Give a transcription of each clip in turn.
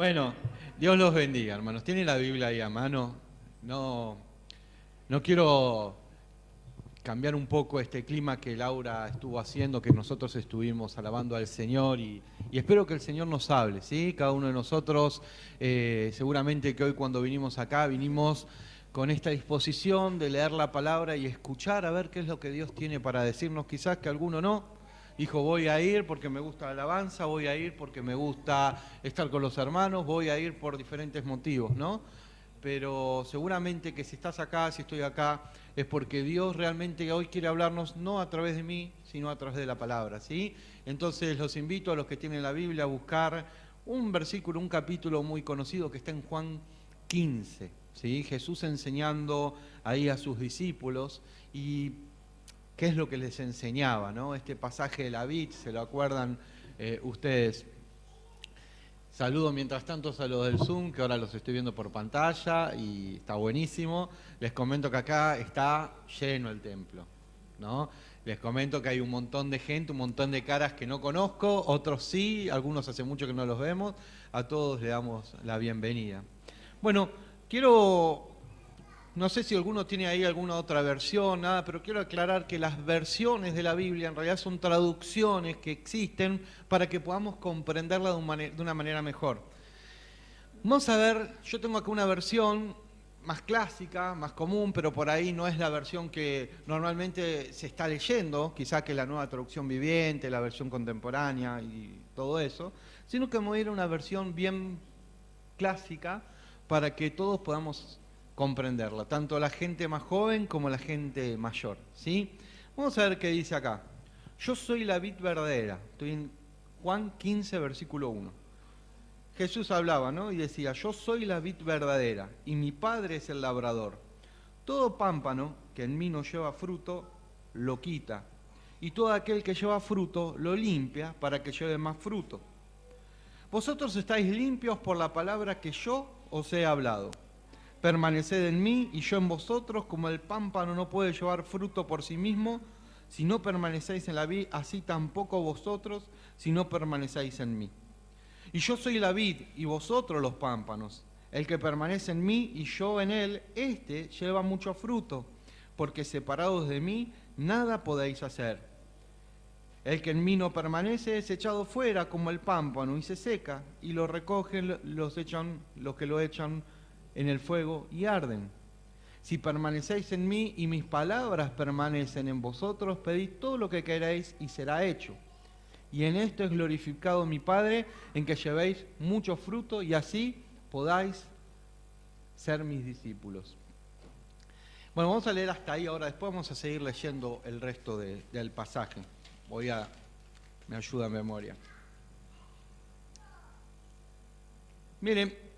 Bueno, Dios los bendiga, hermanos. ¿Tienen la Biblia ahí a mano? No, no quiero cambiar un poco este clima que Laura estuvo haciendo, que nosotros estuvimos alabando al Señor y espero que el Señor nos hable, ¿sí? Cada uno de nosotros, seguramente que hoy cuando vinimos acá, vinimos con esta disposición de leer la palabra y escuchar a ver qué es lo que Dios tiene para decirnos. Quizás que alguno no. Dijo, voy a ir porque me gusta la alabanza, voy a ir porque me gusta estar con los hermanos, voy a ir por diferentes motivos, ¿no? Pero seguramente que si estás acá, si estoy acá, es porque Dios realmente hoy quiere hablarnos no a través de mí, sino a través de la palabra, ¿sí? Entonces los invito a los que tienen la Biblia a buscar un versículo, un capítulo muy conocido que está en Juan 15, ¿sí? Jesús enseñando ahí a sus discípulos y qué es lo que les enseñaba, ¿no? Este pasaje de la vid, ¿se lo acuerdan ustedes? Saludo mientras tanto a los del Zoom, que ahora los estoy viendo por pantalla y está buenísimo. Les comento que acá está lleno el templo, ¿no? Les comento que hay un montón de gente, un montón de caras que no conozco, otros sí, algunos hace mucho que no los vemos. A todos le damos la bienvenida. Bueno, no sé si alguno tiene ahí alguna otra versión, nada, pero quiero aclarar que las versiones de la Biblia en realidad son traducciones que existen para que podamos comprenderla de una manera mejor. Vamos a ver, yo tengo acá una versión más clásica, más común, pero por ahí no es la versión que normalmente se está leyendo, quizá que la nueva traducción viviente, la versión contemporánea y todo eso, sino que me voy a ir a una versión bien clásica para que todos podamos comprenderla, tanto la gente más joven como la gente mayor, ¿sí? Vamos a ver qué dice acá. Yo soy la vid verdadera. Estoy en Juan 15, versículo 1. Jesús hablaba, ¿no? Y decía, yo soy la vid verdadera y mi Padre es el labrador. Todo pámpano que en mí no lleva fruto, lo quita. Y todo aquel que lleva fruto, lo limpia para que lleve más fruto. Vosotros estáis limpios por la palabra que yo os he hablado. Permaneced en mí y yo en vosotros, como el pámpano no puede llevar fruto por sí mismo, si no permanecéis en la vid, así tampoco vosotros, si no permanecéis en mí. Y yo soy la vid y vosotros los pámpanos. El que permanece en mí y yo en él, éste lleva mucho fruto, porque separados de mí, nada podéis hacer. El que en mí no permanece es echado fuera como el pámpano y se seca, y lo recogen los que lo echan en el fuego y arden. Si permanecéis en mí y mis palabras permanecen en vosotros, pedid todo lo que queráis y será hecho. Y en esto es glorificado mi Padre, en que llevéis mucho fruto y así podáis ser mis discípulos. Bueno, vamos a leer hasta ahí ahora, después vamos a seguir leyendo el resto del pasaje. Me ayuda a memoria. Miren,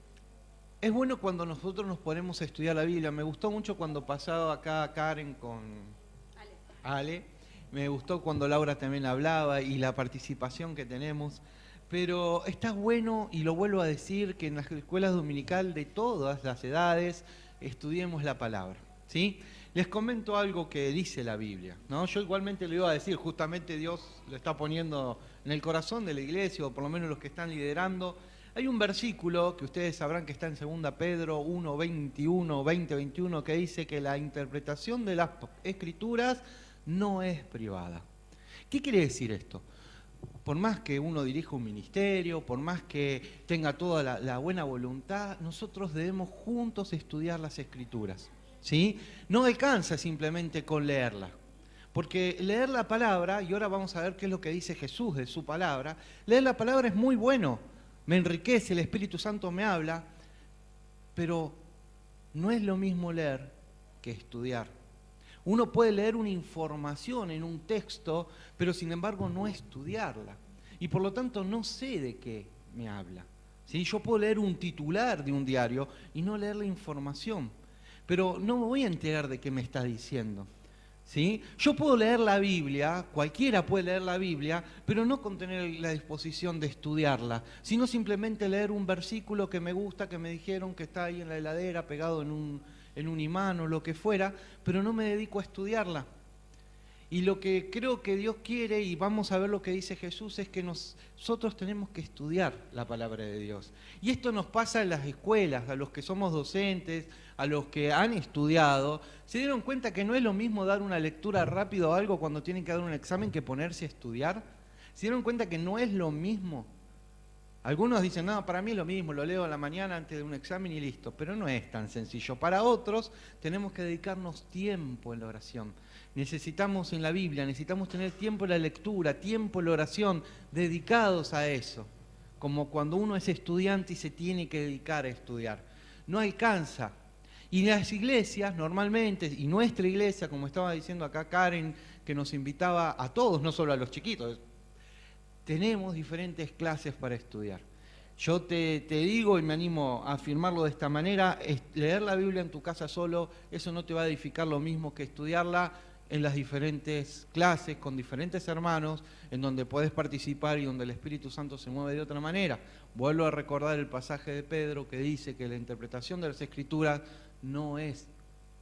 es bueno cuando nosotros nos ponemos a estudiar la Biblia. Me gustó mucho cuando pasaba acá Karen con Ale. Me gustó cuando Laura también hablaba y la participación que tenemos. Pero está bueno, y lo vuelvo a decir, que en las escuelas dominical de todas las edades estudiemos la palabra, ¿sí? Les comento algo que dice la Biblia, ¿no? Yo igualmente lo iba a decir, justamente Dios lo está poniendo en el corazón de la iglesia, o por lo menos los que están liderando. Hay un versículo que ustedes sabrán que está en 2 Pedro 1, 21, 20, 21, que dice que la interpretación de las escrituras no es privada. ¿Qué quiere decir esto? Por más que uno dirija un ministerio, por más que tenga toda la buena voluntad, nosotros debemos juntos estudiar las escrituras, ¿sí? No alcanza simplemente con leerla, porque leer la palabra, y ahora vamos a ver qué es lo que dice Jesús de su palabra, leer la palabra es muy bueno, me enriquece, el Espíritu Santo me habla, pero no es lo mismo leer que estudiar. Uno puede leer una información en un texto, pero sin embargo no estudiarla. Y por lo tanto no sé de qué me habla. ¿Sí? Yo puedo leer un titular de un diario y no leer la información, pero no me voy a enterar de qué me está diciendo. ¿Sí? Yo puedo leer la Biblia, cualquiera puede leer la Biblia, pero no con tener la disposición de estudiarla, sino simplemente leer un versículo que me gusta, que me dijeron que está ahí en la heladera, pegado en un imán o lo que fuera, pero no me dedico a estudiarla. Y lo que creo que Dios quiere, y vamos a ver lo que dice Jesús, es que nosotros tenemos que estudiar la palabra de Dios. Y esto nos pasa en las escuelas, a los que somos docentes, a los que han estudiado. ¿Se dieron cuenta que no es lo mismo dar una lectura rápida o algo cuando tienen que dar un examen que ponerse a estudiar? ¿Se dieron cuenta que no es lo mismo? Algunos dicen, no, para mí es lo mismo, lo leo a la mañana antes de un examen y listo, pero no es tan sencillo. Para otros tenemos que dedicarnos tiempo en la oración. Necesitamos en la Biblia, necesitamos tener tiempo en la lectura, tiempo en la oración, dedicados a eso. Como cuando uno es estudiante y se tiene que dedicar a estudiar. No alcanza. Y las iglesias normalmente, y nuestra iglesia, como estaba diciendo acá Karen, que nos invitaba a todos, no solo a los chiquitos, tenemos diferentes clases para estudiar. Yo te digo y me animo a afirmarlo de esta manera, leer la Biblia en tu casa solo, eso no te va a edificar lo mismo que estudiarla en las diferentes clases, con diferentes hermanos, en donde podés participar y donde el Espíritu Santo se mueve de otra manera. Vuelvo a recordar el pasaje de Pedro que dice que la interpretación de las Escrituras no es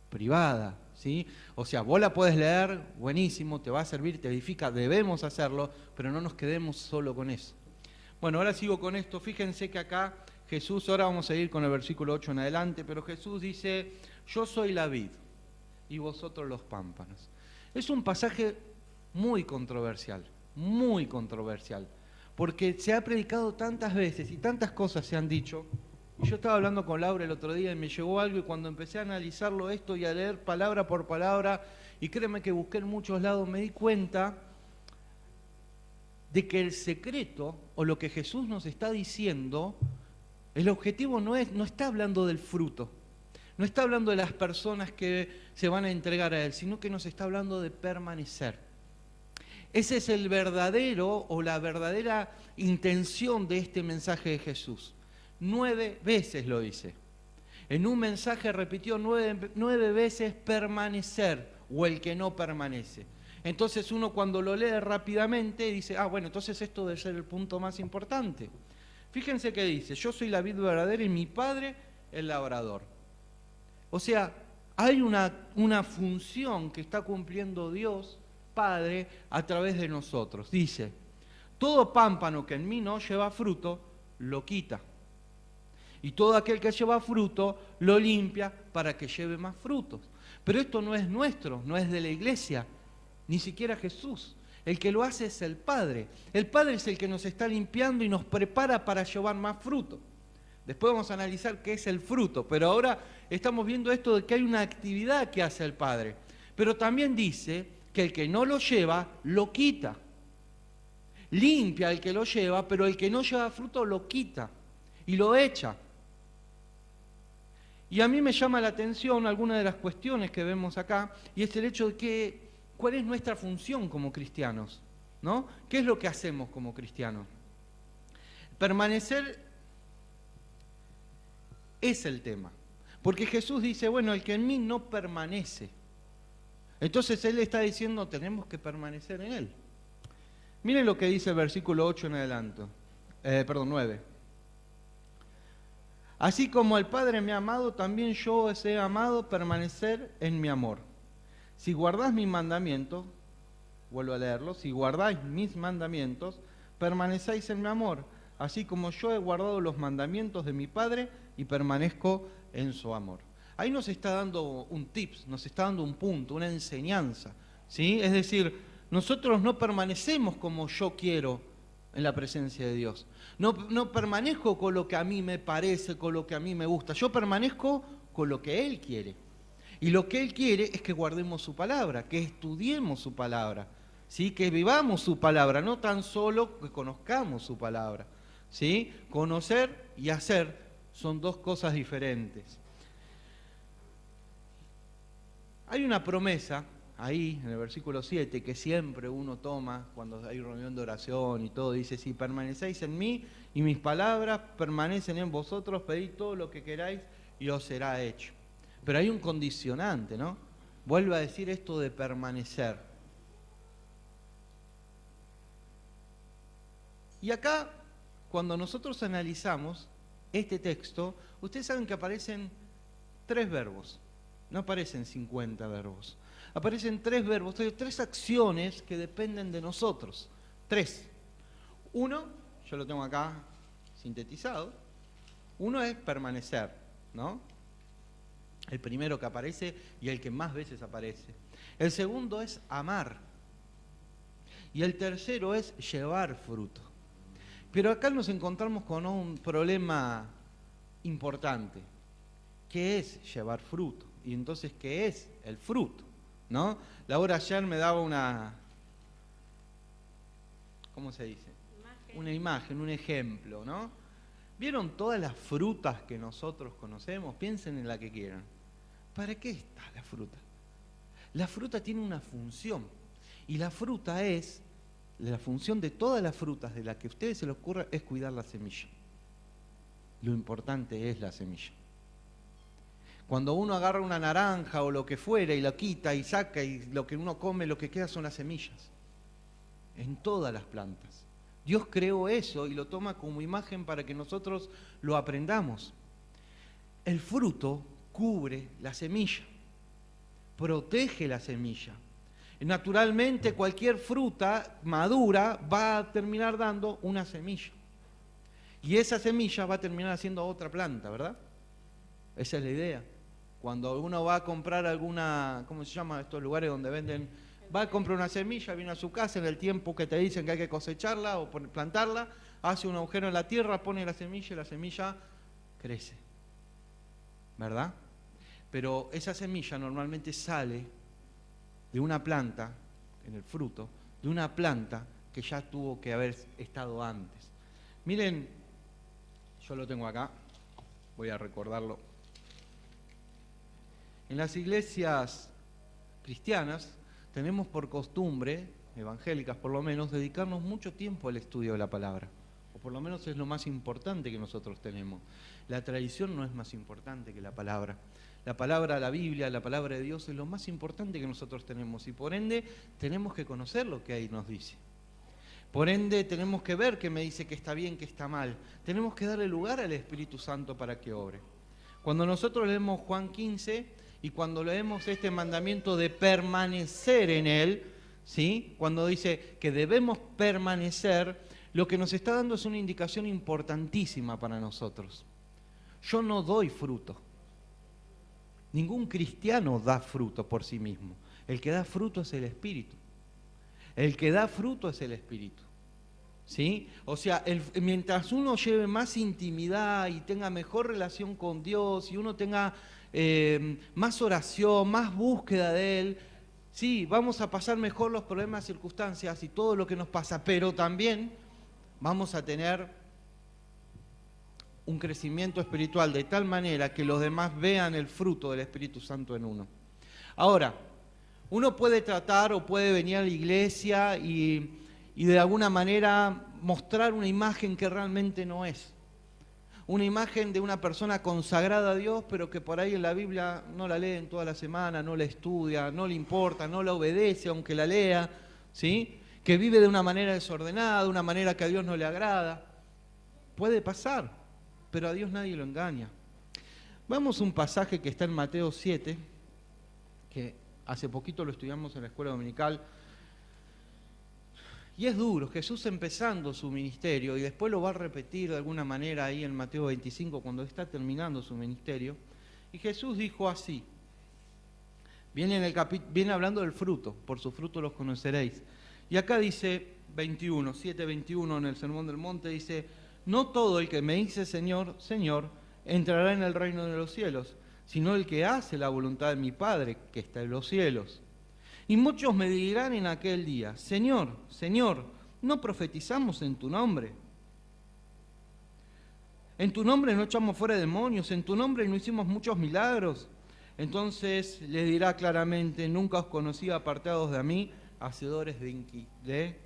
privada, ¿sí? O sea, vos la podés leer, buenísimo, te va a servir, te edifica, debemos hacerlo, pero no nos quedemos solo con eso. Bueno, ahora sigo con esto. Fíjense que acá Jesús, ahora vamos a ir con el versículo 8 en adelante, pero Jesús dice, yo soy la vid y vosotros los pámpanos. Es un pasaje muy controversial, porque se ha predicado tantas veces y tantas cosas se han dicho. Y yo estaba hablando con Laura el otro día y me llegó algo y cuando empecé a analizarlo esto y a leer palabra por palabra, y créeme que busqué en muchos lados, me di cuenta de que el secreto o lo que Jesús nos está diciendo, el objetivo no está hablando del fruto, no está hablando de las personas que se van a entregar a Él, sino que nos está hablando de permanecer. Ese es el verdadero o la verdadera intención de este mensaje de Jesús. 9 veces lo dice. En un mensaje repitió 9 veces permanecer o el que no permanece. Entonces uno cuando lo lee rápidamente dice, bueno, entonces esto debe ser el punto más importante. Fíjense que dice, yo soy la vid verdadera y mi Padre el labrador. O sea, hay una función que está cumpliendo Dios, Padre, a través de nosotros. Dice, todo pámpano que en mí no lleva fruto, lo quita. Y todo aquel que lleva fruto, lo limpia para que lleve más frutos. Pero esto no es nuestro, no es de la iglesia, ni siquiera Jesús. El que lo hace es el Padre. El Padre es el que nos está limpiando y nos prepara para llevar más fruto. Después vamos a analizar qué es el fruto, pero ahora estamos viendo esto de que hay una actividad que hace el Padre. Pero también dice que el que no lo lleva, lo quita. Limpia al que lo lleva, pero el que no lleva fruto, lo quita y lo echa. Y a mí me llama la atención alguna de las cuestiones que vemos acá, y es el hecho de que, ¿cuál es nuestra función como cristianos? ¿No? ¿Qué es lo que hacemos como cristianos? Permanecer es el tema. Porque Jesús dice, bueno, el que en mí no permanece. Entonces Él está diciendo, tenemos que permanecer en Él. Miren lo que dice el versículo 8 en adelante. 9. Así como el Padre me ha amado, también yo os he amado, permanecer en mi amor. Si guardáis mis mandamientos, vuelvo a leerlo, si guardáis mis mandamientos, permanecéis en mi amor, así como yo he guardado los mandamientos de mi Padre y permanezco en su amor. Ahí nos está dando un tips, nos está dando un punto, una enseñanza, ¿sí? Es decir, nosotros no permanecemos como yo quiero en la presencia de Dios. No permanezco con lo que a mí me parece, con lo que a mí me gusta. Yo permanezco con lo que Él quiere. Y lo que Él quiere es que guardemos su palabra, que estudiemos su palabra, ¿sí? Que vivamos su palabra, no tan solo que conozcamos su palabra, ¿sí? Conocer y hacer son dos cosas diferentes. Hay una promesa ahí en el versículo 7 que siempre uno toma cuando hay reunión de oración y todo, dice, si permanecéis en mí y mis palabras permanecen en vosotros, pedid todo lo que queráis y os será hecho. Pero hay un condicionante, ¿no? Vuelve a decir esto de permanecer. Y acá, cuando nosotros analizamos este texto, ustedes saben que aparecen 3 verbos, no aparecen 50 verbos. aparecen 3 verbos, 3 acciones que dependen de nosotros. 3. Uno, yo lo tengo acá sintetizado, uno es permanecer, ¿no? El primero que aparece y el que más veces aparece. El segundo es amar. Y el tercero es llevar fruto. Pero acá nos encontramos con un problema importante. ¿Qué es llevar fruto? Y entonces, ¿qué es el fruto? ¿No? Laura ayer me daba una... ¿Cómo se dice? Una imagen, un ejemplo, ¿no? ¿Vieron todas las frutas que nosotros conocemos? Piensen en la que quieran. ¿Para qué está la fruta? La fruta tiene una función. Y la fruta es, la función de todas las frutas de las que a ustedes se les ocurra es cuidar la semilla. Lo importante es la semilla. Cuando uno agarra una naranja o lo que fuera y la quita y saca y lo que uno come, lo que queda son las semillas. En todas las plantas. Dios creó eso y lo toma como imagen para que nosotros lo aprendamos. El fruto cubre la semilla, protege la semilla. Naturalmente cualquier fruta madura va a terminar dando una semilla. Y esa semilla va a terminar haciendo otra planta, ¿verdad? Esa es la idea. Cuando uno va a comprar alguna, ¿cómo se llama? Estos lugares donde venden, va a comprar una semilla, viene a su casa, en el tiempo que te dicen que hay que cosecharla o plantarla, hace un agujero en la tierra, pone la semilla y la semilla crece. ¿Verdad? Pero esa semilla normalmente sale de una planta, en el fruto, de una planta que ya tuvo que haber estado antes. Miren, yo lo tengo acá, voy a recordarlo. En las iglesias cristianas tenemos por costumbre, evangélicas por lo menos, dedicarnos mucho tiempo al estudio de la palabra. O por lo menos es lo más importante que nosotros tenemos. La tradición no es más importante que la palabra. La palabra, la Biblia, la palabra de Dios es lo más importante que nosotros tenemos. Y por ende tenemos que conocer lo que ahí nos dice. Por ende tenemos que ver qué me dice que está bien, que está mal. Tenemos que darle lugar al Espíritu Santo para que obre. Cuando nosotros leemos Juan 15 y cuando leemos este mandamiento de permanecer en Él, ¿sí? Cuando dice que debemos permanecer, lo que nos está dando es una indicación importantísima para nosotros. Yo no doy fruto. Ningún cristiano da fruto por sí mismo. El que da fruto es el Espíritu. El que da fruto es el Espíritu. ¿Sí? O sea, mientras uno lleve más intimidad y tenga mejor relación con Dios y uno tenga más oración, más búsqueda de Él, sí, vamos a pasar mejor los problemas, circunstancias y todo lo que nos pasa, pero también vamos a tener un crecimiento espiritual de tal manera que los demás vean el fruto del Espíritu Santo en uno. Ahora, uno puede tratar o puede venir a la iglesia y de alguna manera mostrar una imagen que realmente no es. Una imagen de una persona consagrada a Dios, pero que por ahí en la Biblia no la leen toda la semana, no la estudia, no le importa, no la obedece aunque la lea, ¿sí? Que vive de una manera desordenada, de una manera que a Dios no le agrada. Puede pasar, pero a Dios nadie lo engaña. Vamos a un pasaje que está en Mateo 7, que hace poquito lo estudiamos en la escuela dominical, y es duro. Jesús empezando su ministerio, y después lo va a repetir de alguna manera ahí en Mateo 25, cuando está terminando su ministerio, y Jesús dijo así, viene hablando del fruto, por su fruto los conoceréis, y acá dice 21, 7:21 en el Sermón del Monte, dice: no todo el que me dice Señor, Señor, entrará en el reino de los cielos, sino el que hace la voluntad de mi Padre que está en los cielos. Y muchos me dirán en aquel día: Señor, Señor, ¿no profetizamos en tu nombre? En tu nombre no echamos fuera demonios, en tu nombre no hicimos muchos milagros. Entonces les dirá claramente: nunca os conocí, apartados de mí, hacedores de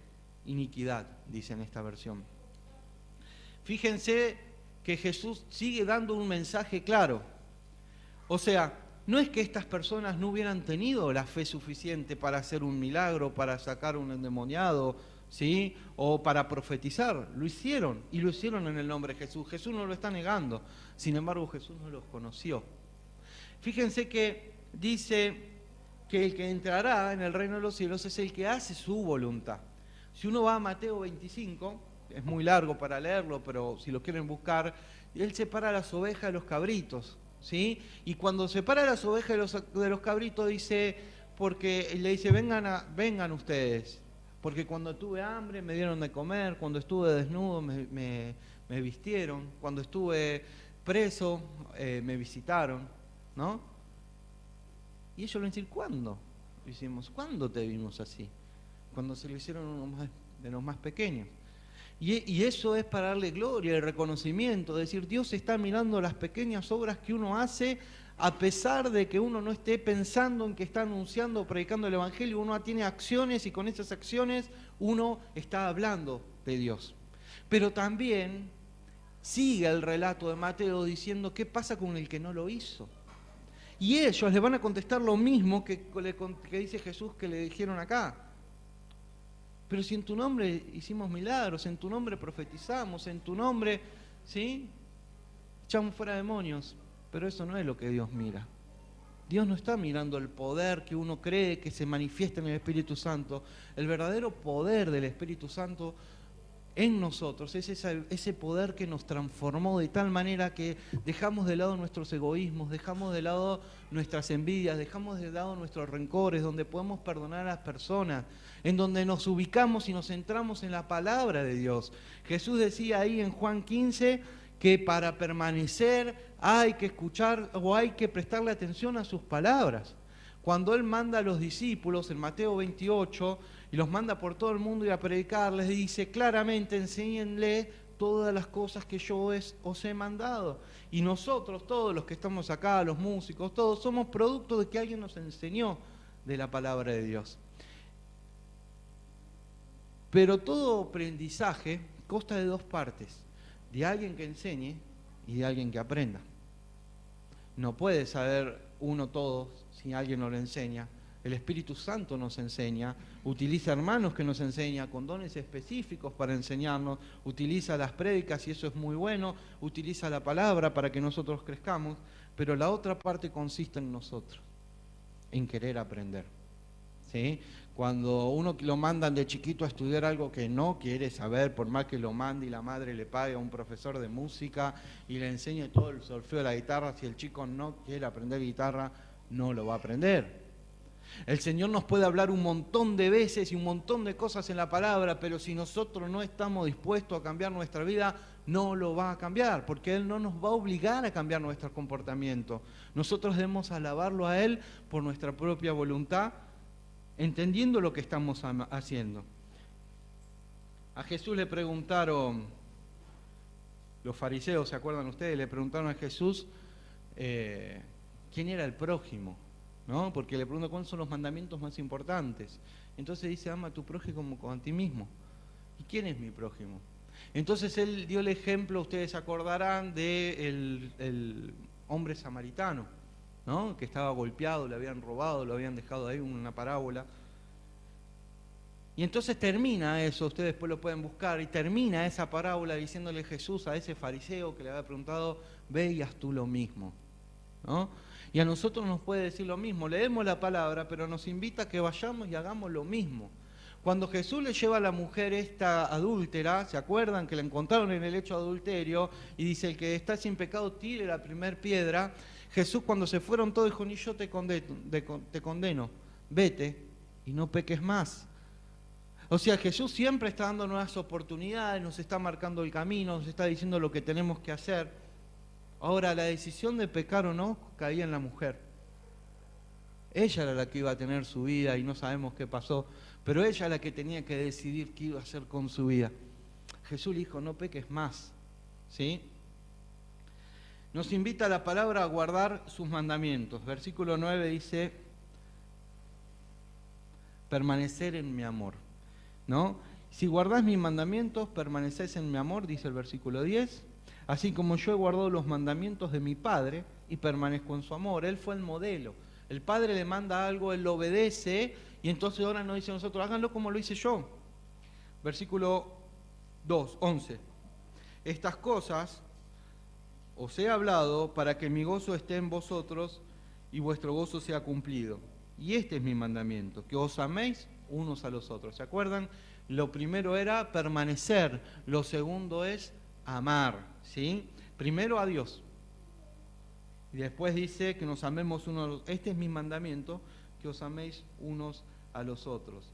iniquidad, dice en esta versión. Fíjense que Jesús sigue dando un mensaje claro. O sea, no es que estas personas no hubieran tenido la fe suficiente para hacer un milagro, para sacar un endemoniado, ¿sí? O para profetizar. Lo hicieron, y lo hicieron en el nombre de Jesús. Jesús no lo está negando. Sin embargo, Jesús no los conoció. Fíjense que dice que el que entrará en el reino de los cielos es el que hace su voluntad. Si uno va a Mateo 25, es muy largo para leerlo, pero si lo quieren buscar, él separa las ovejas de los cabritos, ¿sí? Y cuando separa las ovejas de los cabritos dice, porque le dice, vengan ustedes, porque cuando tuve hambre me dieron de comer, cuando estuve desnudo me vistieron, cuando estuve preso me visitaron, ¿no? Y ellos le dicen, ¿cuándo? Decimos, ¿cuándo te vimos así? Cuando se lo hicieron uno de los más pequeños. Y eso es para darle gloria y reconocimiento, decir, Dios está mirando las pequeñas obras que uno hace, a pesar de que uno no esté pensando en que está anunciando o predicando el Evangelio, uno tiene acciones y con esas acciones uno está hablando de Dios. Pero también sigue el relato de Mateo diciendo, ¿qué pasa con el que no lo hizo? Y ellos le van a contestar lo mismo que dice Jesús que le dijeron acá. Pero si en tu nombre hicimos milagros, en tu nombre profetizamos, en tu nombre, ¿sí? Echamos fuera demonios. Pero eso no es lo que Dios mira. Dios no está mirando el poder que uno cree que se manifiesta en el Espíritu Santo. El verdadero poder del Espíritu Santo en nosotros es ese poder que nos transformó de tal manera que dejamos de lado nuestros egoísmos, dejamos de lado nuestras envidias, dejamos de lado nuestros rencores, donde podemos perdonar a las personas, en donde nos ubicamos y nos centramos en la palabra de Dios. Jesús decía ahí en Juan 15 que para permanecer hay que escuchar o hay que prestarle atención a sus palabras. Cuando Él manda a los discípulos en Mateo 28 y los manda por todo el mundo y a predicar, les dice claramente, enséñenle todas las cosas que yo os he mandado. Y nosotros, todos los que estamos acá, los músicos, todos somos producto de que alguien nos enseñó de la palabra de Dios. Pero todo aprendizaje consta de dos partes, de alguien que enseñe y de alguien que aprenda. No puede saber uno todo si alguien no lo enseña. El Espíritu Santo nos enseña, utiliza hermanos que nos enseñan con dones específicos para enseñarnos, utiliza las prédicas y eso es muy bueno, utiliza la palabra para que nosotros crezcamos, pero la otra parte consiste en nosotros, en querer aprender. ¿Sí? Cuando uno lo mandan de chiquito a estudiar algo que no quiere saber, por más que lo mande y la madre le pague a un profesor de música y le enseñe todo el solfeo de la guitarra, si el chico no quiere aprender guitarra, no lo va a aprender. El Señor nos puede hablar un montón de veces y un montón de cosas en la palabra, pero si nosotros no estamos dispuestos a cambiar nuestra vida, no lo va a cambiar, porque Él no nos va a obligar a cambiar nuestro comportamiento. Nosotros debemos alabarlo a Él por nuestra propia voluntad, entendiendo lo que estamos haciendo. A Jesús le preguntaron, los fariseos, ¿se acuerdan ustedes? Le preguntaron a Jesús quién era el prójimo, ¿no? Porque le preguntan cuáles son los mandamientos más importantes. Entonces dice, ama a tu prójimo como a ti mismo. ¿Y quién es mi prójimo? Entonces él dio el ejemplo, ustedes se acordarán, de el hombre samaritano, ¿no? Que estaba golpeado, le habían robado, lo habían dejado ahí, una parábola. Y entonces termina eso, ustedes después lo pueden buscar, y termina esa parábola diciéndole Jesús a ese fariseo que le había preguntado, ve y haz tú lo mismo, ¿no? Y a nosotros nos puede decir lo mismo, leemos la palabra, pero nos invita a que vayamos y hagamos lo mismo. Cuando Jesús le lleva a la mujer esta adúltera, ¿se acuerdan que la encontraron en el hecho de adulterio? Y dice, el que está sin pecado tire la primer piedra. Jesús cuando se fueron todos dijo, ni yo te condeno, vete y no peques más. O sea, Jesús siempre está dando nuevas oportunidades, nos está marcando el camino, nos está diciendo lo que tenemos que hacer. Ahora, la decisión de pecar o no caía en la mujer. Ella era la que iba a tener su vida y no sabemos qué pasó, pero ella era la que tenía que decidir qué iba a hacer con su vida. Jesús le dijo, no peques más, ¿sí? Nos invita a la palabra a guardar sus mandamientos. Versículo 9 dice, permanecer en mi amor, ¿no? Si guardás mis mandamientos, permanecés en mi amor, dice el versículo 10. Así como yo he guardado los mandamientos de mi Padre y permanezco en su amor. Él fue el modelo. El Padre le manda algo, Él lo obedece y entonces ahora nos dice a nosotros, háganlo como lo hice yo. Versículo 11. Estas cosas os he hablado para que mi gozo esté en vosotros y vuestro gozo sea cumplido. Y este es mi mandamiento, que os améis unos a los otros. ¿Se acuerdan? Lo primero era permanecer, lo segundo es amar, ¿sí? Primero a Dios. Y después dice que nos amemos unos a los otros. Este es mi mandamiento, que os améis unos a los otros.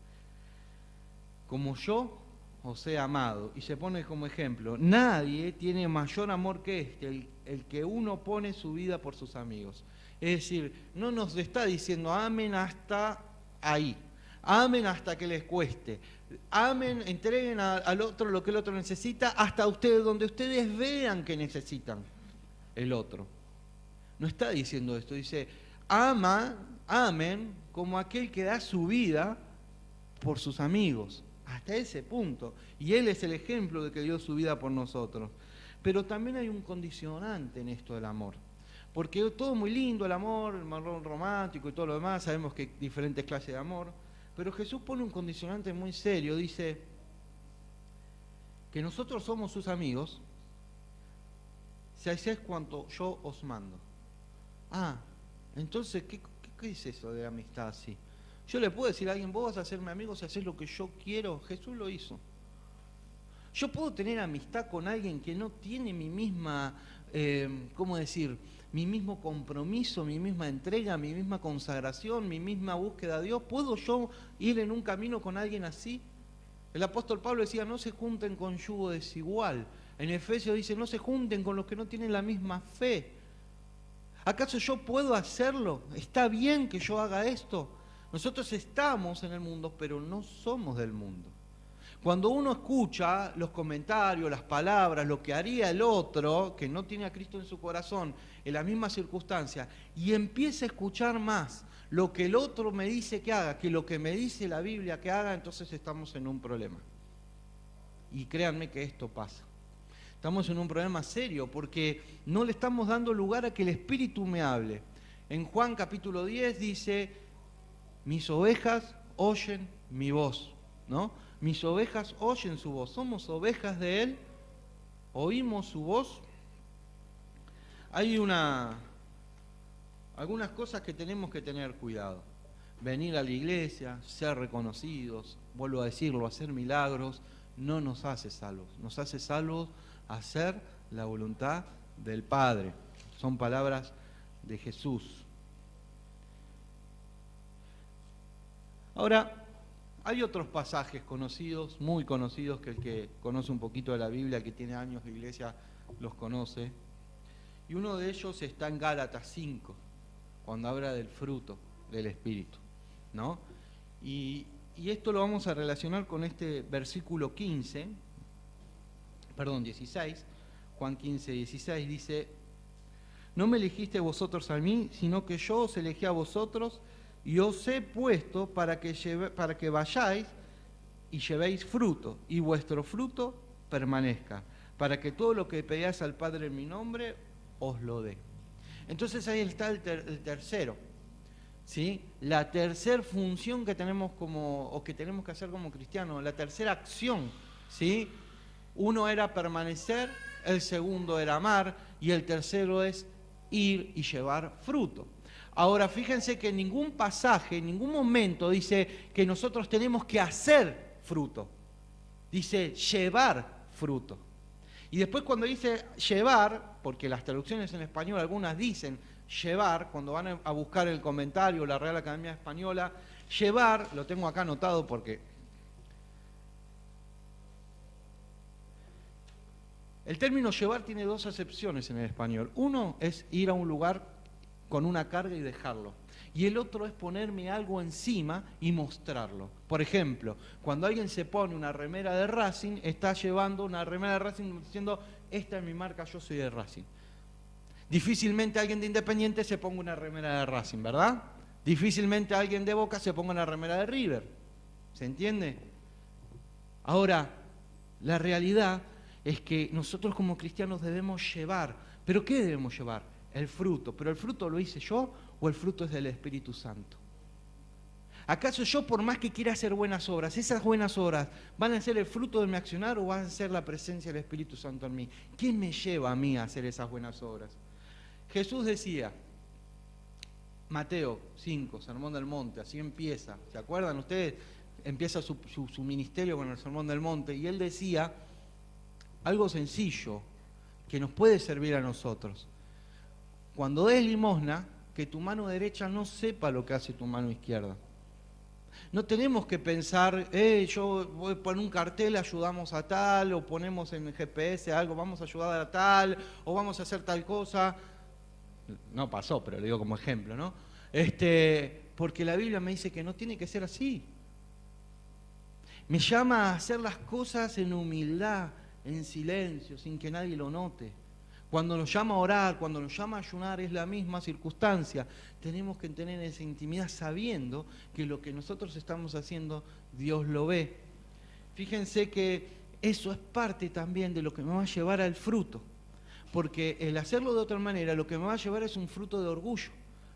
Como yo os he amado. Y se pone como ejemplo, nadie tiene mayor amor que este, el que uno pone su vida por sus amigos. Es decir, no nos está diciendo amen hasta ahí, amen hasta que les cueste, amen, entreguen al otro lo que el otro necesita hasta ustedes, donde ustedes vean que necesitan el otro. No está diciendo esto, dice, amen como aquel que da su vida por sus amigos, hasta ese punto. Y Él es el ejemplo de que dio su vida por nosotros. Pero también hay un condicionante en esto del amor. Porque todo muy lindo, el amor romántico y todo lo demás, sabemos que hay diferentes clases de amor, pero Jesús pone un condicionante muy serio, dice que nosotros somos sus amigos si hacéis cuanto yo os mando. Entonces, ¿qué es eso de amistad así? Yo le puedo decir a alguien, vos vas a ser mi amigo si haces lo que yo quiero. Jesús lo hizo. Yo puedo tener amistad con alguien que no tiene mi misma, mi mismo compromiso, mi misma entrega, mi misma consagración, mi misma búsqueda de Dios. ¿Puedo yo ir en un camino con alguien así? El apóstol Pablo decía, no se junten con yugo desigual. En Efesios dice, no se junten con los que no tienen la misma fe. ¿Acaso yo puedo hacerlo? ¿Está bien que yo haga esto? Nosotros estamos en el mundo, pero no somos del mundo. Cuando uno escucha los comentarios, las palabras, lo que haría el otro, que no tiene a Cristo en su corazón, en la misma circunstancia, y empieza a escuchar más lo que el otro me dice que haga, que lo que me dice la Biblia que haga, entonces estamos en un problema. Y créanme que esto pasa. Estamos en un problema serio porque no le estamos dando lugar a que el Espíritu me hable. En Juan capítulo 10 dice, mis ovejas oyen mi voz, ¿no? Mis ovejas oyen su voz. Somos ovejas de Él, oímos su voz. Hay algunas cosas que tenemos que tener cuidado. Venir a la iglesia, ser reconocidos, vuelvo a decirlo, hacer milagros, no nos hace salvos. Nos hace salvos hacer la voluntad del Padre. Son palabras de Jesús. Ahora, hay otros pasajes conocidos, muy conocidos, que el que conoce un poquito de la Biblia, que tiene años de iglesia, los conoce. Y uno de ellos está en Gálatas 5, cuando habla del fruto del Espíritu, ¿no? Y esto lo vamos a relacionar con este versículo 16, Juan 15, 16, dice, no me elegiste vosotros a mí, sino que yo os elegí a vosotros y os he puesto para que vayáis y llevéis fruto, y vuestro fruto permanezca, para que todo lo que pedáis al Padre en mi nombre, os lo dé. Entonces ahí está el tercero, ¿sí? La tercera función que tenemos que tenemos que hacer como cristianos, la tercera acción, ¿sí? Uno era permanecer, el segundo era amar, y el tercero es ir y llevar fruto. Ahora, fíjense que en ningún pasaje, en ningún momento dice que nosotros tenemos que hacer fruto. Dice llevar fruto. Y después cuando dice llevar, porque las traducciones en español algunas dicen llevar, cuando van a buscar el comentario, la Real Academia Española, llevar, lo tengo acá anotado porque el término llevar tiene dos acepciones en el español. Uno es ir a un lugar con una carga y dejarlo. Y el otro es ponerme algo encima y mostrarlo. Por ejemplo, cuando alguien se pone una remera de Racing, está llevando una remera de Racing diciendo, esta es mi marca, yo soy de Racing. Difícilmente alguien de Independiente se ponga una remera de Racing, ¿verdad? Difícilmente alguien de Boca se ponga una remera de River. ¿Se entiende? Ahora, la realidad es que nosotros como cristianos debemos llevar. ¿Pero qué debemos llevar? El fruto. ¿Pero el fruto lo hice yo o el fruto es del Espíritu Santo? ¿Acaso yo, por más que quiera hacer buenas obras, esas buenas obras van a ser el fruto de mi accionar o van a ser la presencia del Espíritu Santo en mí? ¿Quién me lleva a mí a hacer esas buenas obras? Jesús decía, Mateo 5, Sermón del Monte, así empieza. ¿Se acuerdan ustedes? Empieza su ministerio con el Sermón del Monte y él decía algo sencillo que nos puede servir a nosotros. Cuando des limosna, que tu mano derecha no sepa lo que hace tu mano izquierda. No tenemos que pensar, yo voy a poner un cartel, ayudamos a tal, o ponemos en el GPS algo, vamos a ayudar a tal, o vamos a hacer tal cosa. No pasó, pero lo digo como ejemplo, ¿no? Porque la Biblia me dice que no tiene que ser así. Me llama a hacer las cosas en humildad, en silencio, sin que nadie lo note. Cuando nos llama a orar, cuando nos llama a ayunar, es la misma circunstancia. Tenemos que tener esa intimidad sabiendo que lo que nosotros estamos haciendo, Dios lo ve. Fíjense que eso es parte también de lo que me va a llevar al fruto. Porque el hacerlo de otra manera, lo que me va a llevar es un fruto de orgullo.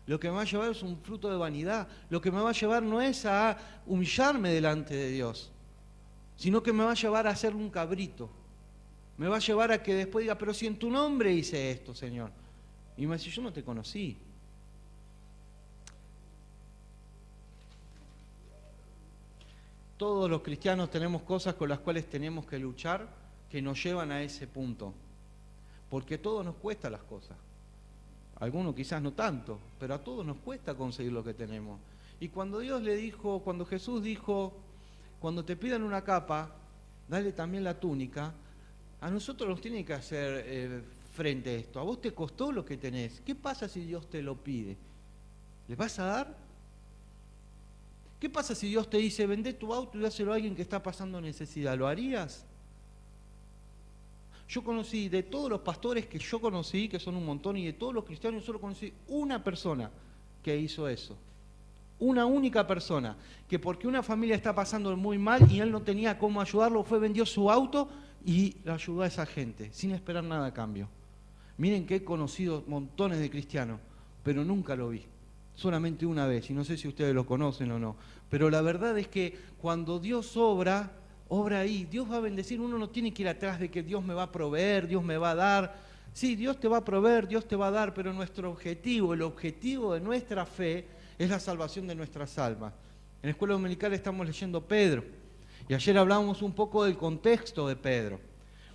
Lo que me va a llevar es un fruto de vanidad. Lo que me va a llevar no es a humillarme delante de Dios, sino que me va a llevar a ser un cabrito. Me va a llevar a que después diga, pero si en tu nombre hice esto, Señor. Y me dice, yo no te conocí. Todos los cristianos tenemos cosas con las cuales tenemos que luchar que nos llevan a ese punto. Porque a todos nos cuesta las cosas. A algunos quizás no tanto, pero a todos nos cuesta conseguir lo que tenemos. Y cuando cuando Jesús dijo, cuando te pidan una capa, dale también la túnica, a nosotros nos tiene que hacer frente a esto. ¿A vos te costó lo que tenés? ¿Qué pasa si Dios te lo pide? ¿Le vas a dar? ¿Qué pasa si Dios te dice, vendé tu auto y dáselo a alguien que está pasando necesidad? ¿Lo harías? Yo conocí, de todos los pastores que yo conocí, que son un montón, y de todos los cristianos, yo solo conocí una persona que hizo eso. Una única persona, que porque una familia está pasando muy mal y él no tenía cómo ayudarlo, vendió su auto y ayudó a esa gente, sin esperar nada a cambio. Miren que he conocido montones de cristianos, pero nunca lo vi. Solamente una vez, y no sé si ustedes lo conocen o no. Pero la verdad es que cuando Dios obra ahí, Dios va a bendecir. Uno no tiene que ir atrás de que Dios me va a proveer, Dios me va a dar. Sí, Dios te va a proveer, Dios te va a dar, pero nuestro objetivo, el objetivo de nuestra fe es la salvación de nuestras almas. En la escuela dominical estamos leyendo Pedro, y ayer hablábamos un poco del contexto de Pedro.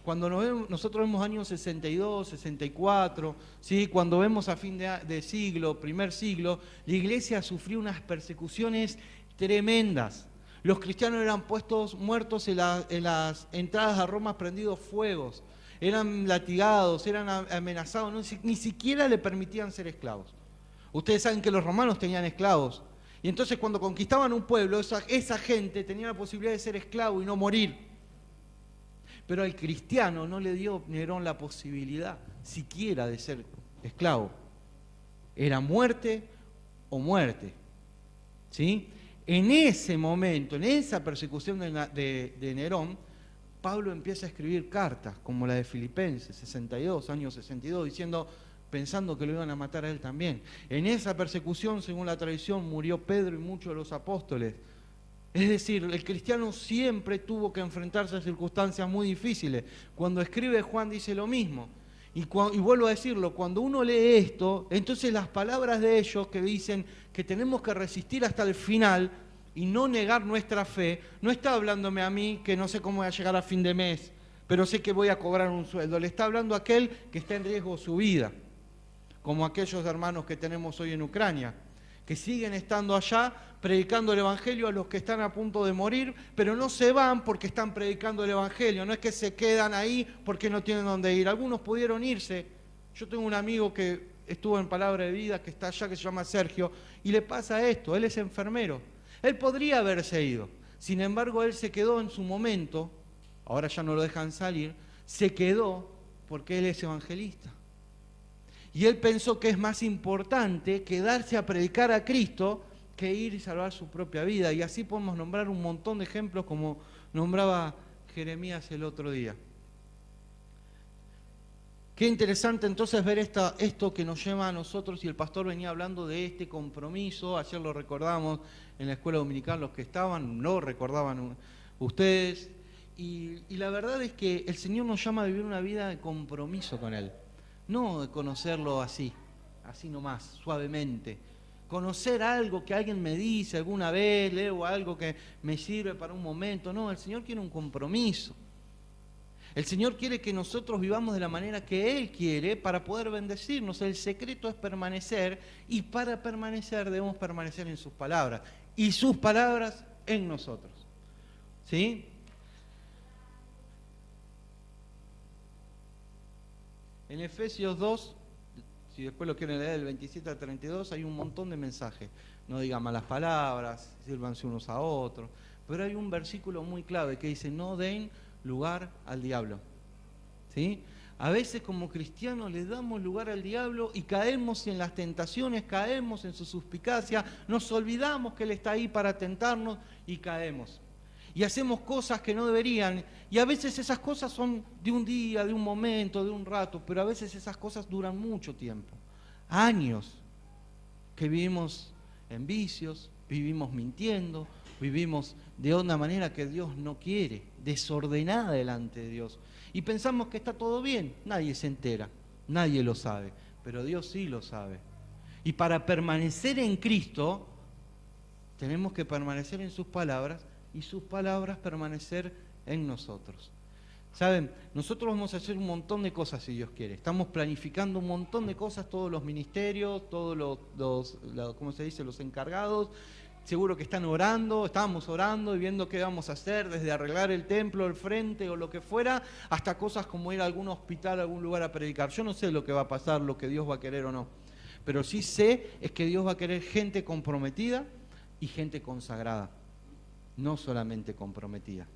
Cuando nosotros vemos años 62, 64, ¿sí? Cuando vemos a fin de siglo, primer siglo, la iglesia sufrió unas persecuciones tremendas. Los cristianos eran puestos muertos en las entradas a Roma, prendidos fuegos, eran latigados, eran amenazados, ni siquiera le permitían ser esclavos. Ustedes saben que los romanos tenían esclavos, y entonces cuando conquistaban un pueblo, esa gente tenía la posibilidad de ser esclavo y no morir. Pero al cristiano no le dio Nerón la posibilidad siquiera de ser esclavo. Era muerte o muerte. ¿Sí? En ese momento, en esa persecución de Nerón, Pablo empieza a escribir cartas, como la de Filipenses, 62, año 62, pensando que lo iban a matar a él también. En esa persecución, según la tradición, murió Pedro y muchos de los apóstoles. Es decir, el cristiano siempre tuvo que enfrentarse a circunstancias muy difíciles. Cuando escribe Juan dice lo mismo. Y vuelvo a decirlo, cuando uno lee esto, entonces las palabras de ellos que dicen que tenemos que resistir hasta el final y no negar nuestra fe, no está hablándome a mí que no sé cómo voy a llegar a fin de mes, pero sé que voy a cobrar un sueldo. Le está hablando a aquel que está en riesgo su vida, como aquellos hermanos que tenemos hoy en Ucrania, que siguen estando allá predicando el Evangelio a los que están a punto de morir, pero no se van porque están predicando el Evangelio, no es que se quedan ahí porque no tienen dónde ir. Algunos pudieron irse. Yo tengo un amigo que estuvo en Palabra de Vida, que está allá, que se llama Sergio, y le pasa esto, él es enfermero. Él podría haberse ido, sin embargo él se quedó en su momento, ahora ya no lo dejan salir, se quedó porque él es evangelista. Y él pensó que es más importante quedarse a predicar a Cristo que ir y salvar su propia vida. Y así podemos nombrar un montón de ejemplos como nombraba Jeremías el otro día. Qué interesante entonces ver esto que nos lleva a nosotros, y el pastor venía hablando de este compromiso, ayer lo recordamos en la escuela dominical, los que estaban, lo recordaban ustedes, y la verdad es que el Señor nos llama a vivir una vida de compromiso con Él. No de conocerlo así nomás, suavemente, conocer algo que alguien me dice alguna vez, leo algo que me sirve para un momento. No, el Señor quiere un compromiso. El Señor quiere que nosotros vivamos de la manera que Él quiere para poder bendecirnos. El secreto es permanecer, y para permanecer debemos permanecer en sus palabras y sus palabras en nosotros. ¿Sí? En Efesios 2, si después lo quieren leer del 27 al 32, hay un montón de mensajes. No digan malas palabras, sírvanse unos a otros. Pero hay un versículo muy clave que dice: no den lugar al diablo. ¿Sí? A veces como cristianos le damos lugar al diablo y caemos en las tentaciones, caemos en su suspicacia, nos olvidamos que Él está ahí para tentarnos y caemos. Y hacemos cosas que no deberían, y a veces esas cosas son de un día, de un momento, de un rato, pero a veces esas cosas duran mucho tiempo, años, que vivimos en vicios, vivimos mintiendo, vivimos de una manera que Dios no quiere, desordenada delante de Dios. Y pensamos que está todo bien, nadie se entera, nadie lo sabe, pero Dios sí lo sabe. Y para permanecer en Cristo, tenemos que permanecer en sus palabras y sus palabras permanecer en nosotros. Saben, nosotros vamos a hacer un montón de cosas si Dios quiere. Estamos planificando un montón de cosas, todos los ministerios, todos ¿cómo se dice?, los encargados. Seguro que están orando, estábamos orando y viendo qué vamos a hacer, desde arreglar el templo, el frente o lo que fuera, hasta cosas como ir a algún hospital, a algún lugar a predicar. Yo no sé lo que va a pasar, lo que Dios va a querer o no, pero sí sé es que Dios va a querer gente comprometida y gente consagrada, no solamente comprometida.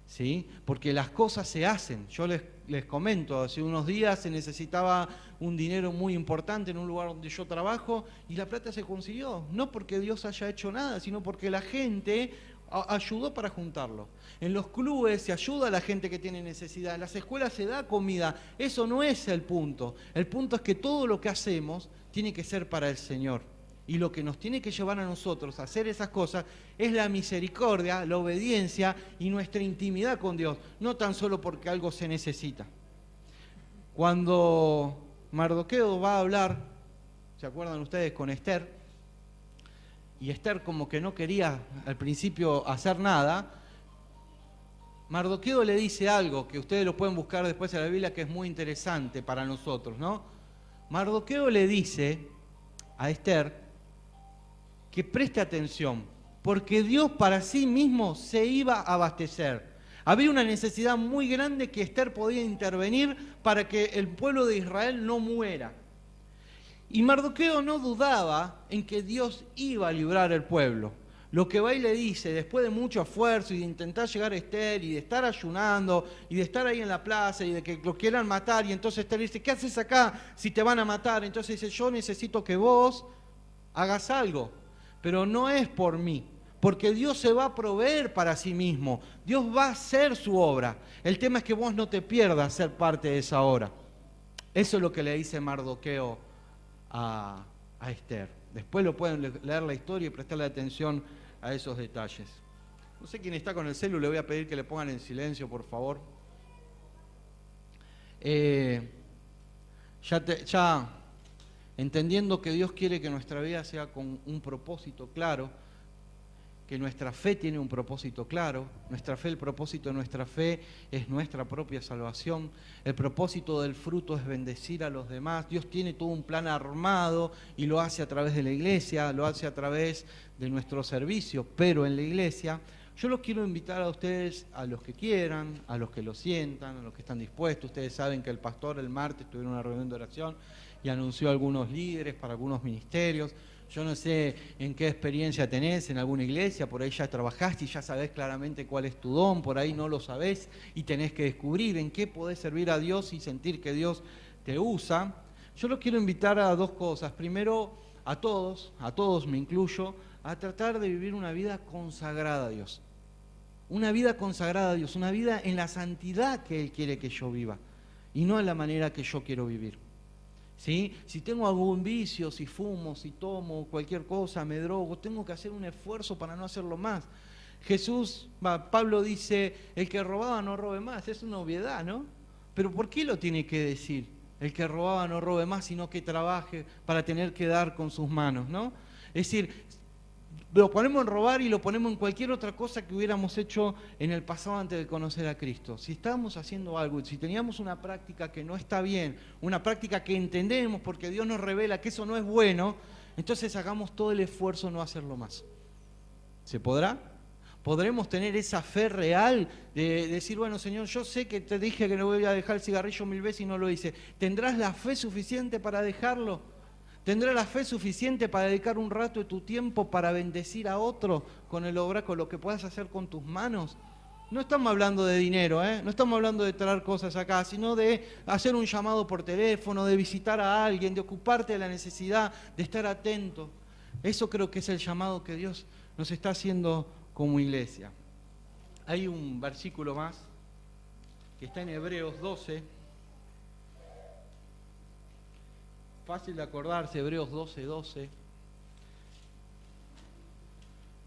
¿Sí? Porque las cosas se hacen. Yo les comento, hace unos días se necesitaba un dinero muy importante en un lugar donde yo trabajo y la plata se consiguió, no porque Dios haya hecho nada, sino porque la gente ayudó para juntarlo. En los clubes se ayuda a la gente que tiene necesidad, en las escuelas se da comida. Eso no es el punto. El punto es que todo lo que hacemos tiene que ser para el Señor. Y lo que nos tiene que llevar a nosotros a hacer esas cosas es la misericordia, la obediencia y nuestra intimidad con Dios, no tan solo porque algo se necesita. Cuando Mardoqueo va a hablar, ¿se acuerdan ustedes?, con Esther, y Esther como que no quería al principio hacer nada, Mardoqueo le dice algo que ustedes lo pueden buscar después en la Biblia, que es muy interesante para nosotros, ¿no? Mardoqueo le dice a Esther que preste atención, porque Dios para sí mismo se iba a abastecer. Había una necesidad muy grande que Esther podía intervenir para que el pueblo de Israel no muera. Y Mardoqueo no dudaba en que Dios iba a librar al pueblo. Lo que va y le dice, después de mucho esfuerzo y de intentar llegar a Esther y de estar ayunando y de estar ahí en la plaza y de que lo quieran matar, y entonces Esther dice: ¿qué haces acá si te van a matar? Entonces dice: yo necesito que vos hagas algo. Pero no es por mí, porque Dios se va a proveer para sí mismo. Dios va a hacer su obra. El tema es que vos no te pierdas ser parte de esa obra. Eso es lo que le dice Mardoqueo a Esther. Después lo pueden leer la historia y prestarle atención a esos detalles. No sé quién está con el celu, le voy a pedir que le pongan en silencio, por favor. Ya entendiendo que Dios quiere que nuestra vida sea con un propósito claro, que nuestra fe tiene un propósito claro, nuestra fe, el propósito de nuestra fe es nuestra propia salvación, el propósito del fruto es bendecir a los demás. Dios tiene todo un plan armado y lo hace a través de la iglesia, lo hace a través de nuestro servicio, pero en la iglesia yo los quiero invitar a ustedes, a los que quieran, a los que lo sientan, a los que están dispuestos. Ustedes saben que el pastor el martes tuvo una reunión de oración y anunció a algunos líderes para algunos ministerios. Yo no sé en qué experiencia tenés en alguna iglesia, por ahí ya trabajaste y ya sabés claramente cuál es tu don, por ahí no lo sabés y tenés que descubrir en qué podés servir a Dios y sentir que Dios te usa. Yo los quiero invitar a dos cosas. Primero, a todos me incluyo, a tratar de vivir una vida consagrada a Dios. Una vida consagrada a Dios, una vida en la santidad que Él quiere que yo viva y no en la manera que yo quiero vivir. ¿Sí? Si tengo algún vicio, si fumo, si tomo cualquier cosa, me drogo, tengo que hacer un esfuerzo para no hacerlo más. Pablo dice: el que robaba no robe más. Es una obviedad, ¿no? Pero ¿por qué lo tiene que decir? El que robaba no robe más, sino que trabaje para tener que dar con sus manos, ¿no? Es decir, lo ponemos en robar y lo ponemos en cualquier otra cosa que hubiéramos hecho en el pasado antes de conocer a Cristo. Si estábamos haciendo algo, si teníamos una práctica que no está bien, una práctica que entendemos porque Dios nos revela que eso no es bueno, entonces hagamos todo el esfuerzo en no hacerlo más. ¿Se podrá? ¿Podremos tener esa fe real de decir, bueno, Señor, yo sé que te dije que no voy a dejar el cigarrillo 1000 veces y no lo hice? ¿Tendrás la fe suficiente para dejarlo? ¿Tendrás la fe suficiente para dedicar un rato de tu tiempo para bendecir a otro con el obra, con lo que puedas hacer con tus manos? No estamos hablando de dinero, no estamos hablando de traer cosas acá, sino de hacer un llamado por teléfono, de visitar a alguien, de ocuparte de la necesidad, de estar atento. Eso creo que es el llamado que Dios nos está haciendo como iglesia. Hay un versículo más que está en Hebreos 12. Fácil de acordarse, Hebreos 12:12.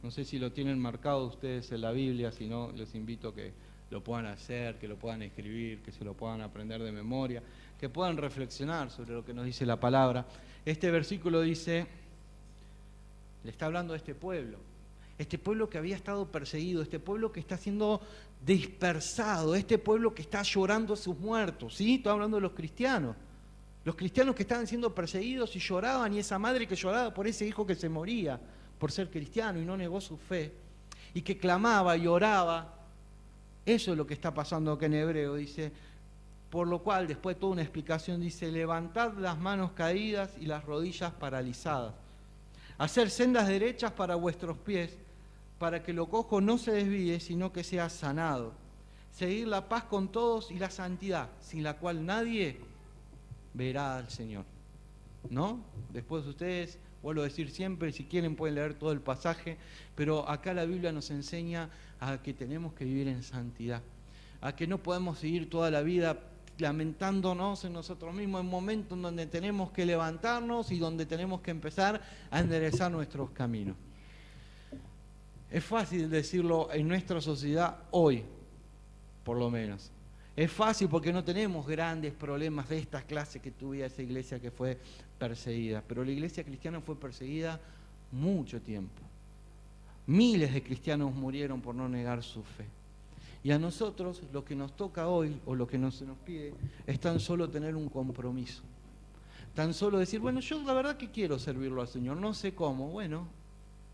No sé si lo tienen marcado ustedes en la Biblia, si no, les invito a que lo puedan hacer, que lo puedan escribir, que se lo puedan aprender de memoria, que puedan reflexionar sobre lo que nos dice la palabra. Este versículo dice, le está hablando a este pueblo que había estado perseguido, este pueblo que está siendo dispersado, este pueblo que está llorando a sus muertos, ¿sí? Estoy hablando de los cristianos que estaban siendo perseguidos y lloraban, y esa madre que lloraba por ese hijo que se moría por ser cristiano y no negó su fe, y que clamaba y oraba. Eso es lo que está pasando acá en Hebreo, dice, por lo cual, después de toda una explicación, dice, levantad las manos caídas y las rodillas paralizadas, hacer sendas derechas para vuestros pies, para que lo cojo no se desvíe, sino que sea sanado, seguir la paz con todos y la santidad, sin la cual nadie verá al Señor. ¿No? Después ustedes, vuelvo a decir siempre, si quieren pueden leer todo el pasaje, pero acá la Biblia nos enseña a que tenemos que vivir en santidad, a que no podemos seguir toda la vida lamentándonos en nosotros mismos, en momentos en donde tenemos que levantarnos y donde tenemos que empezar a enderezar nuestros caminos. Es fácil decirlo en nuestra sociedad hoy, por lo menos. Es fácil porque no tenemos grandes problemas de estas clases que tuviera esa iglesia que fue perseguida, pero la iglesia cristiana fue perseguida mucho tiempo. Miles de cristianos murieron por no negar su fe. Y a nosotros lo que nos toca hoy, o lo que se nos pide, es tan solo tener un compromiso. Tan solo decir, bueno, yo la verdad que quiero servirlo al Señor, no sé cómo. Bueno,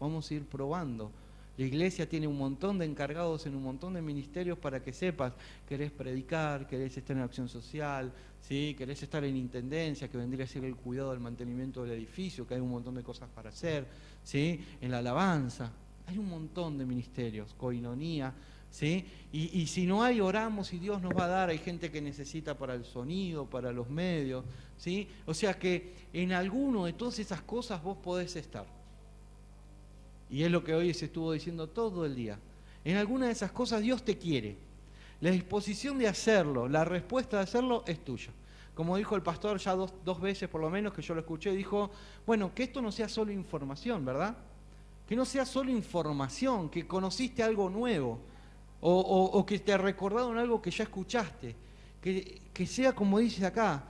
vamos a ir probando. La iglesia tiene un montón de encargados en un montón de ministerios para que sepas, querés predicar, querés estar en acción social, ¿sí? Querés estar en intendencia, que vendría a ser el cuidado del mantenimiento del edificio, que hay un montón de cosas para hacer, ¿sí? En la alabanza, hay un montón de ministerios, coinonía, ¿sí? Y si no hay, oramos y Dios nos va a dar. Hay gente que necesita para el sonido, para los medios, ¿sí? O sea que en alguno de todas esas cosas vos podés estar. Y es lo que hoy se estuvo diciendo todo el día. En alguna de esas cosas Dios te quiere. La disposición de hacerlo, la respuesta de hacerlo es tuya. Como dijo el pastor ya dos veces por lo menos que yo lo escuché, dijo, bueno, que esto no sea solo información, ¿verdad? Que no sea solo información, que conociste algo nuevo o que te recordaron algo que ya escuchaste. Que sea como dice acá,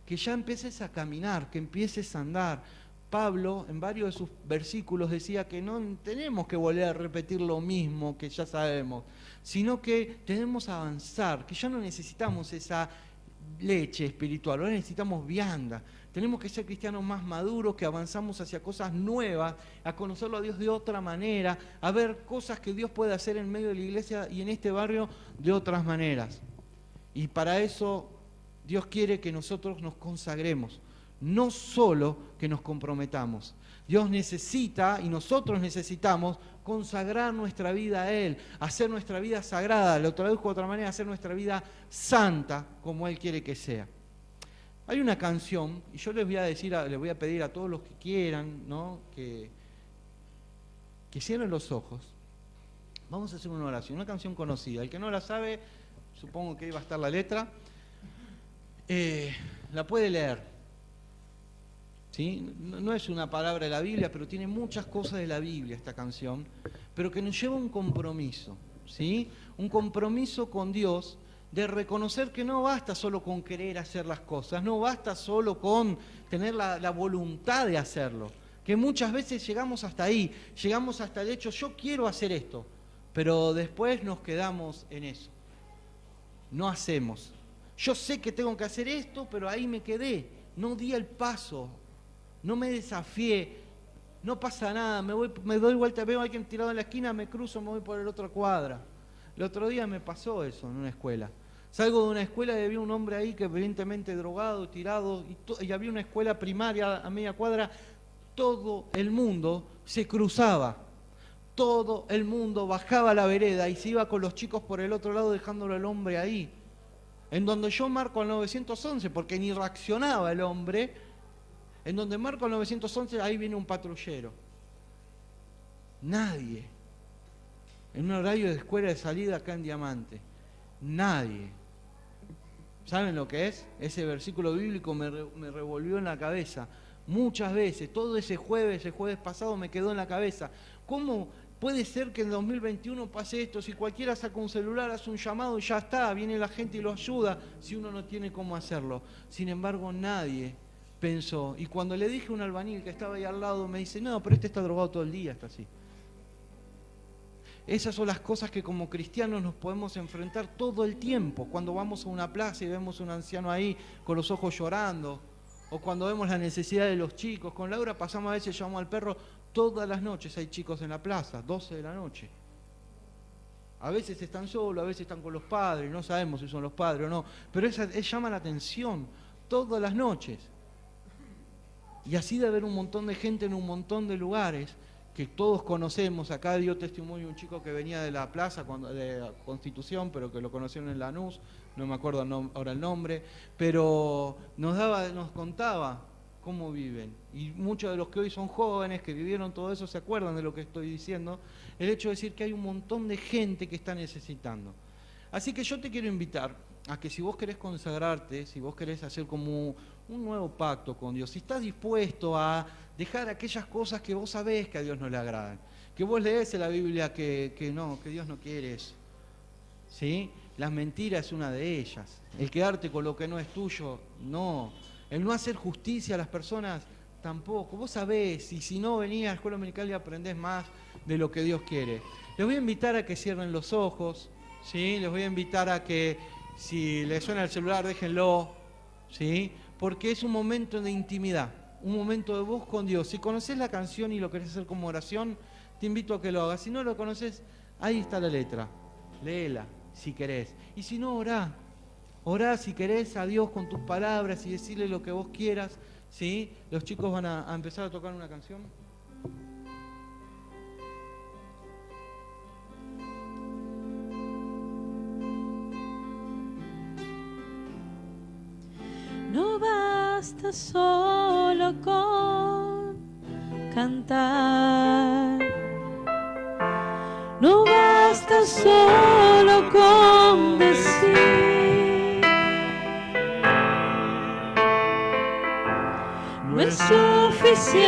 que ya empieces a caminar, que empieces a andar. Pablo, en varios de sus versículos, decía que no tenemos que volver a repetir lo mismo que ya sabemos, sino que tenemos que avanzar, que ya no necesitamos esa leche espiritual, ahora necesitamos vianda. Tenemos que ser cristianos más maduros, que avanzamos hacia cosas nuevas, a conocerlo a Dios de otra manera, a ver cosas que Dios puede hacer en medio de la iglesia y en este barrio de otras maneras. Y para eso Dios quiere que nosotros nos consagremos. No solo que nos comprometamos. Dios necesita y nosotros necesitamos consagrar nuestra vida a Él, hacer nuestra vida sagrada, lo traduzco de otra manera, hacer nuestra vida santa como Él quiere que sea. Hay una canción, y yo les voy a pedir a todos los que quieran, ¿no? que cierren los ojos. Vamos a hacer una oración, una canción conocida. El que no la sabe, supongo que ahí va a estar la letra, la puede leer. ¿Sí? No es una palabra de la Biblia, pero tiene muchas cosas de la Biblia esta canción, pero que nos lleva a un compromiso, ¿sí? Un compromiso con Dios de reconocer que no basta solo con querer hacer las cosas, no basta solo con tener la voluntad de hacerlo, Que muchas veces llegamos hasta ahí, llegamos hasta el hecho, yo quiero hacer esto, pero después nos quedamos en eso. No hacemos. Yo sé que tengo que hacer esto, pero ahí me quedé. No di el paso, no me desafié, no pasa nada, me doy vuelta, veo a alguien tirado en la esquina, me cruzo, me voy por la otra cuadra. El otro día me pasó eso en una escuela. Salgo de una escuela y había un hombre ahí que evidentemente drogado, tirado, y había una escuela primaria a media cuadra. Todo el mundo se cruzaba, todo el mundo bajaba a la vereda y se iba con los chicos por el otro lado dejándolo al hombre ahí. En donde yo marco al 911, porque ni reaccionaba el hombre, en donde marco al 911, ahí viene un patrullero. Nadie. En un horario de escuela de salida acá en Diamante. Nadie. ¿Saben lo que es? Ese versículo bíblico me revolvió en la cabeza. Muchas veces, todo ese jueves pasado me quedó en la cabeza. ¿Cómo puede ser que en 2021 pase esto? Si cualquiera saca un celular, hace un llamado y ya está, viene la gente y lo ayuda, si uno no tiene cómo hacerlo. Sin embargo, nadie pensó. Y cuando le dije a un albañil que estaba ahí al lado, me dice, no, pero este está drogado todo el día, está así. Esas son las cosas que como cristianos nos podemos enfrentar todo el tiempo. Cuando vamos a una plaza y vemos a un anciano ahí con los ojos llorando, o cuando vemos la necesidad de los chicos. Con Laura pasamos a veces, llevamos al perro, todas las noches hay chicos en la plaza, 12 de la noche. A veces están solos, a veces están con los padres, no sabemos si son los padres o no, pero llama la atención todas las noches. Y así de haber un montón de gente en un montón de lugares que todos conocemos. Acá dio testimonio un chico que venía de la plaza de Constitución, pero que lo conocieron en Lanús, no me acuerdo ahora el nombre, pero nos contaba cómo viven. Y muchos de los que hoy son jóvenes, que vivieron todo eso, se acuerdan de lo que estoy diciendo, el hecho de decir que hay un montón de gente que está necesitando. Así que yo te quiero invitar a que si vos querés consagrarte, si vos querés hacer como un nuevo pacto con Dios, si estás dispuesto a dejar aquellas cosas que vos sabés que a Dios no le agradan, que vos lees en la Biblia que Dios no quiere eso, ¿sí? Las mentiras es una de ellas, el quedarte con lo que no es tuyo, no, el no hacer justicia a las personas tampoco, vos sabés, y si no venís a la escuela dominical y aprendés más de lo que Dios quiere. Les voy a invitar a que cierren los ojos, ¿sí? Les voy a invitar a que si les suena el celular déjenlo, ¿sí? Porque es un momento de intimidad, un momento de vos con Dios. Si conocés la canción y lo querés hacer como oración, te invito a que lo hagas. Si no lo conoces, ahí está la letra, léela si querés. Y si no, orá si querés a Dios con tus palabras y decirle lo que vos quieras, ¿sí? Los chicos van a empezar a tocar una canción. No basta solo con cantar, no basta solo con decir, no es suficiente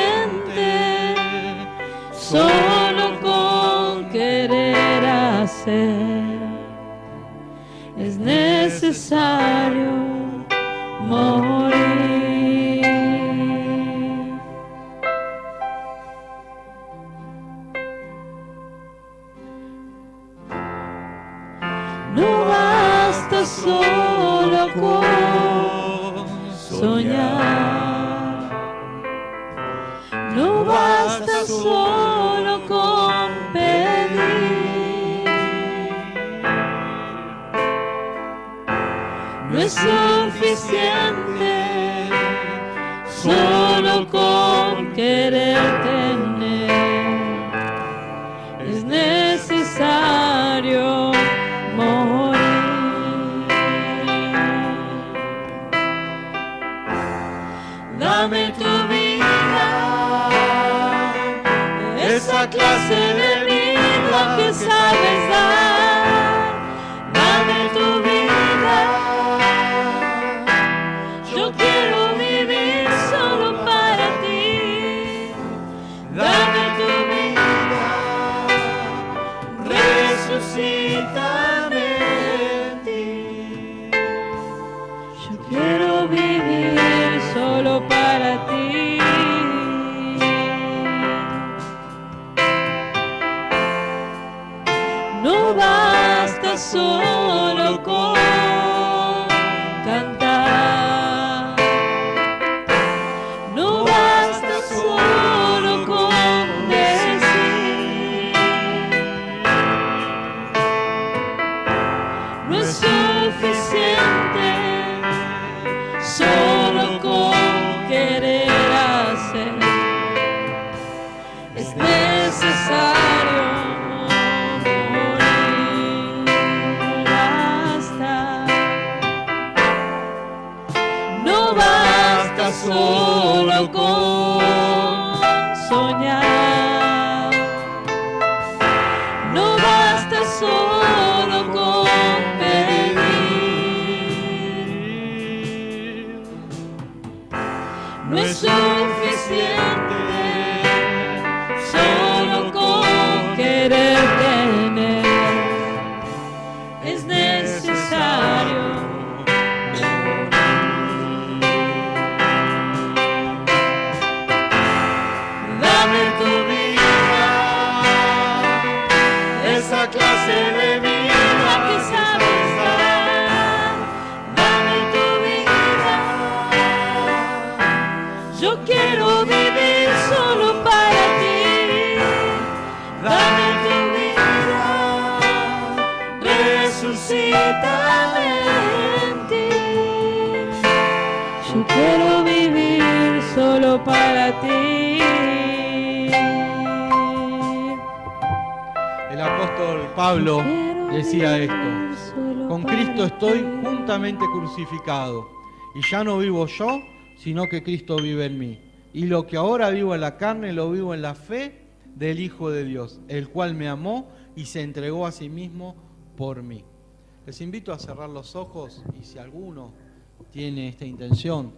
solo con querer hacer, es necesario morir. No basta solo con soñar, no basta solo con pedir, no es suficiente solo con querer tener, es necesario morir. Dame tu vida, esa clase de vida que sabes dar. Dame tu vida, yo quiero vivir solo para ti. Dame tu vida, resucítame en ti. Yo quiero vivir solo para ti. basta solo con cantar, no basta solo con decir, no es suficiente solo con querer hacer, es necesario morir, no basta solo con soñar, no basta solo con pedir, no es suficiente solo con querer tener, es necesario dame tu vida, esa clase de vida que sabes dar, dame tu vida, yo quiero vivir solo para ti, dame tu vida, resucítame en ti, yo quiero vivir solo para ti. El apóstol Pablo decía esto: con Cristo estoy juntamente crucificado, y ya no vivo yo, sino que Cristo vive en mí. Y lo que ahora vivo en la carne, lo vivo en la fe del Hijo de Dios, el cual me amó y se entregó a sí mismo por mí. Les invito a cerrar los ojos, y si alguno tiene esta intención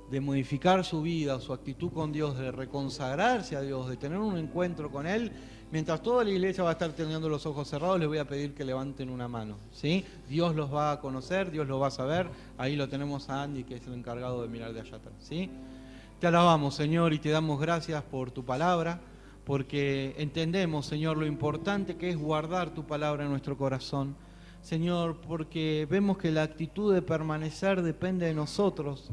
de modificar su vida, su actitud con Dios, de reconsagrarse a Dios, de tener un encuentro con Él, mientras toda la iglesia va a estar teniendo los ojos cerrados, les voy a pedir que levanten una mano, ¿sí? Dios los va a conocer, Dios los va a saber. Ahí lo tenemos a Andy, que es el encargado de mirar de allá atrás, ¿sí? Te alabamos, Señor, y te damos gracias por tu palabra, porque entendemos, Señor, lo importante que es guardar tu palabra en nuestro corazón. Señor, porque vemos que la actitud de permanecer depende de nosotros.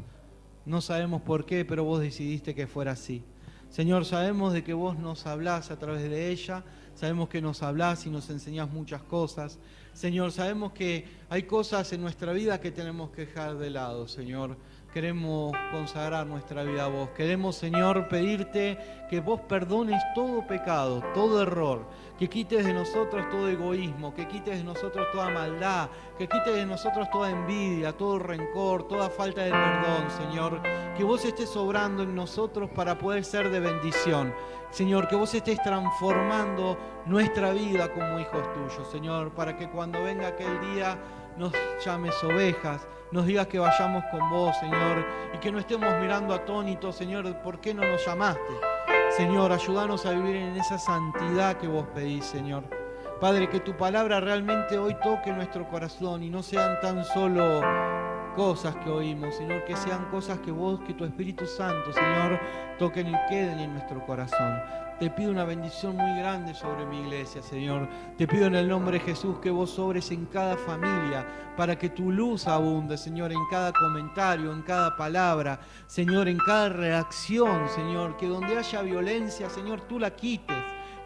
No sabemos por qué, pero vos decidiste que fuera así. Señor, sabemos de que vos nos hablás a través de ella, sabemos que nos hablás y nos enseñás muchas cosas. Señor, sabemos que hay cosas en nuestra vida que tenemos que dejar de lado, Señor. Queremos consagrar nuestra vida a vos. Queremos, Señor, pedirte que vos perdones todo pecado, todo error, que quites de nosotros todo egoísmo, que quites de nosotros toda maldad, que quites de nosotros toda envidia, todo rencor, toda falta de perdón, Señor. Que vos estés obrando en nosotros para poder ser de bendición. Señor, que vos estés transformando nuestra vida como hijos tuyos, Señor, para que cuando venga aquel día nos llames ovejas, nos digas que vayamos con vos, Señor, y que no estemos mirando atónitos, Señor, ¿por qué no nos llamaste? Señor, ayúdanos a vivir en esa santidad que vos pedís, Señor. Padre, que tu palabra realmente hoy toque nuestro corazón y no sean tan solo cosas que oímos, sino que sean cosas que vos, que tu Espíritu Santo, Señor, toquen y queden en nuestro corazón. Te pido una bendición muy grande sobre mi iglesia, Señor. Te pido en el nombre de Jesús que vos sobres en cada familia para que tu luz abunde, Señor, en cada comentario, en cada palabra, Señor, en cada reacción, Señor. Que donde haya violencia, Señor, tú la quites.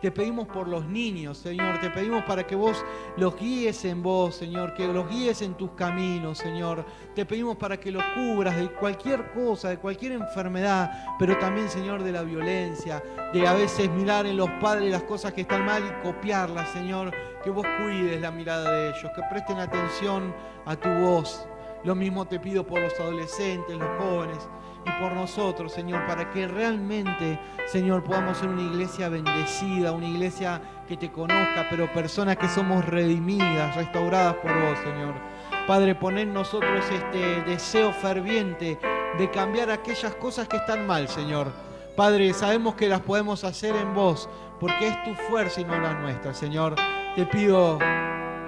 Te pedimos por los niños, Señor. Te pedimos para que vos los guíes en vos, Señor. Que los guíes en tus caminos, Señor. Te pedimos para que los cubras de cualquier cosa, de cualquier enfermedad, pero también, Señor, de la violencia, de a veces mirar en los padres las cosas que están mal y copiarlas, Señor. Que vos cuides la mirada de ellos, que presten atención a tu voz. Lo mismo te pido por los adolescentes, los jóvenes, y por nosotros, Señor, para que realmente, Señor, podamos ser una iglesia bendecida, una iglesia que te conozca, pero personas que somos redimidas, restauradas por vos, Señor. Padre, pon en nosotros este deseo ferviente de cambiar aquellas cosas que están mal, Señor. Padre, sabemos que las podemos hacer en vos, porque es tu fuerza y no la nuestra, Señor. Te pido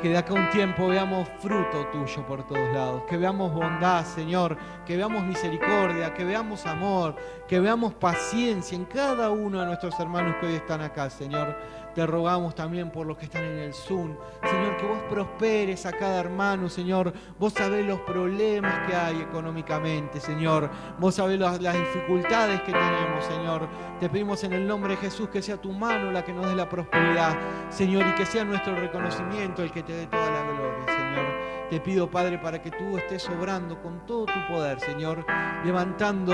que de acá a un tiempo veamos fruto tuyo por todos lados, que veamos bondad, Señor, que veamos misericordia, que veamos amor, que veamos paciencia en cada uno de nuestros hermanos que hoy están acá, Señor. Te rogamos también por los que están en el Zoom. Señor, que vos prosperes a cada hermano, Señor. Vos sabés los problemas que hay económicamente, Señor. Vos sabés las dificultades que tenemos, Señor. Te pedimos en el nombre de Jesús que sea tu mano la que nos dé la prosperidad, Señor, y que sea nuestro reconocimiento el que te dé toda la gloria, Señor. Te pido, Padre, para que tú estés obrando con todo tu poder, Señor, levantando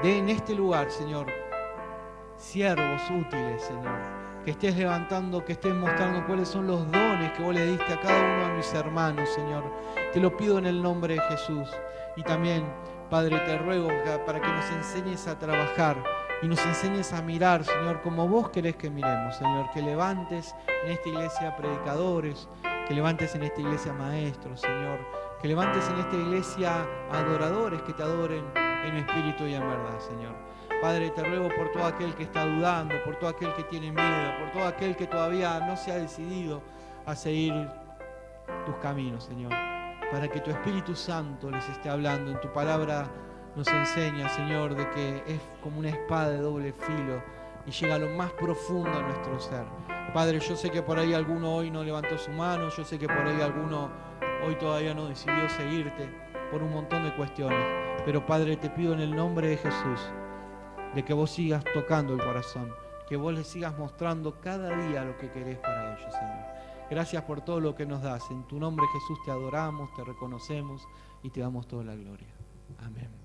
en este lugar, Señor, siervos útiles, Señor. Que estés levantando, que estés mostrando cuáles son los dones que vos le diste a cada uno de mis hermanos, Señor. Te lo pido en el nombre de Jesús. Y también, Padre, te ruego para que nos enseñes a trabajar y nos enseñes a mirar, Señor, como vos querés que miremos, Señor. Que levantes en esta iglesia predicadores, que levantes en esta iglesia maestros, Señor. Que levantes en esta iglesia adoradores que te adoren en espíritu y en verdad, Señor. Padre, te ruego por todo aquel que está dudando, por todo aquel que tiene miedo, por todo aquel que todavía no se ha decidido a seguir tus caminos, Señor. Para que tu Espíritu Santo les esté hablando. En tu palabra nos enseña, Señor, de que es como una espada de doble filo y llega a lo más profundo de nuestro ser. Padre, yo sé que por ahí alguno hoy no levantó su mano, yo sé que por ahí alguno hoy todavía no decidió seguirte por un montón de cuestiones. Pero Padre, te pido en el nombre de Jesús, de que vos sigas tocando el corazón, que vos les sigas mostrando cada día lo que querés para ellos, Señor. Gracias por todo lo que nos das. En tu nombre, Jesús, te adoramos, te reconocemos y te damos toda la gloria. Amén.